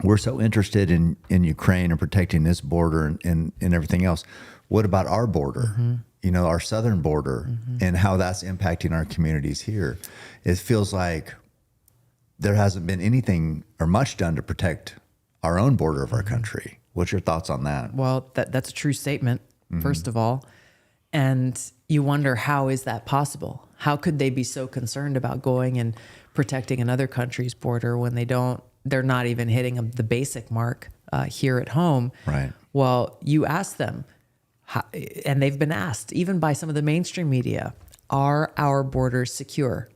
we're so interested in Ukraine and protecting this border and everything else. What about our border? Our southern border and how that's impacting our communities here. It feels like there hasn't been anything or much done to protect our own border of our country. What's your thoughts on that? Well, that's a true statement, first of all. And you wonder, how is that possible? How could they be so concerned about going and protecting another country's border when they're not even hitting the basic mark here at home? Right. Well, you ask them, and they've been asked, even by some of the mainstream media, are our borders secure?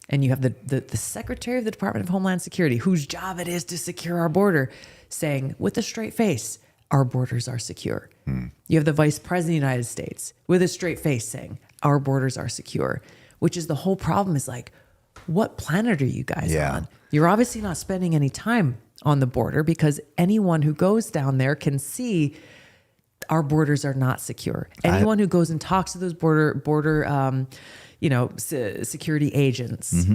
And you have the Secretary of the Department of Homeland Security, whose job it is to secure our border, saying with a straight face, our borders are secure. You have the Vice President of the United States with a straight face saying, our borders are secure, which is the whole problem. Is like, what planet are you guys on? You're obviously not spending any time on the border, because anyone who goes down there can see our borders are not secure. Anyone who goes and talks to those border security agents,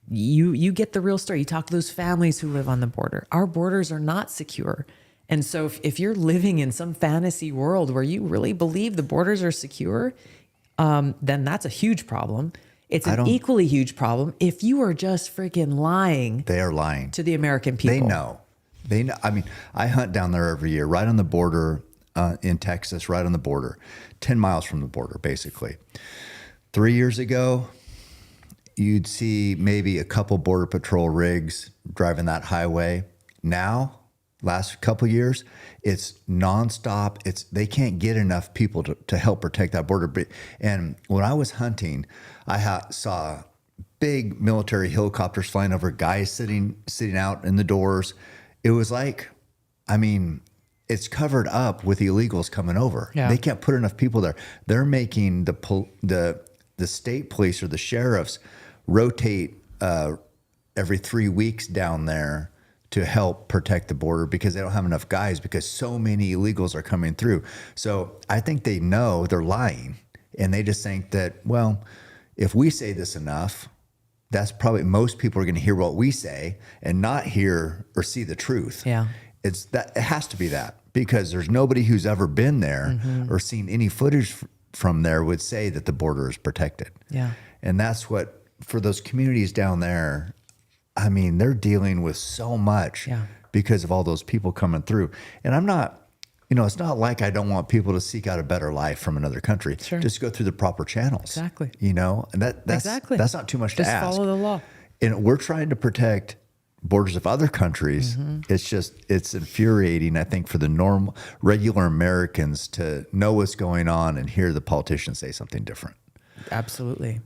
you get the real story. You talk to those families who live on the border. Our borders are not secure. And so if you're living in some fantasy world where you really believe the borders are secure, then that's a huge problem. It's an equally huge problem if you are just freaking lying. They are lying to the American people. They know. I mean, I hunt down there every year, right on the border in Texas, right on the border, 10 miles from the border, basically. 3 years ago, you'd see maybe a couple Border Patrol rigs driving that highway. Now, last couple of years, it's nonstop. They can't get enough people to help protect that border. And when I was hunting, I saw big military helicopters flying over, guys sitting out in the doors. It was like, it's covered up with illegals coming over. Yeah. They can't put enough people there. They're making the state police or the sheriffs rotate every 3 weeks down there to help protect the border, because they don't have enough guys, because so many illegals are coming through. So I think they know they're lying, and they just think that, well, if we say this enough, that's probably most people are going to hear what we say and not hear or see the truth. Yeah. It has to be that, because there's nobody who's ever been there or seen any footage from there would say that the border is protected. Yeah. And that's what, for those communities down there, they're dealing with so much because of all those people coming through. And I'm not, it's not like I don't want people to seek out a better life from another country. Sure. Just go through the proper channels. Exactly. And that's not too much to ask. Just follow the law. And we're trying to protect borders of other countries. It's infuriating, I think, for the regular Americans to know what's going on and hear the politicians say something different. Absolutely.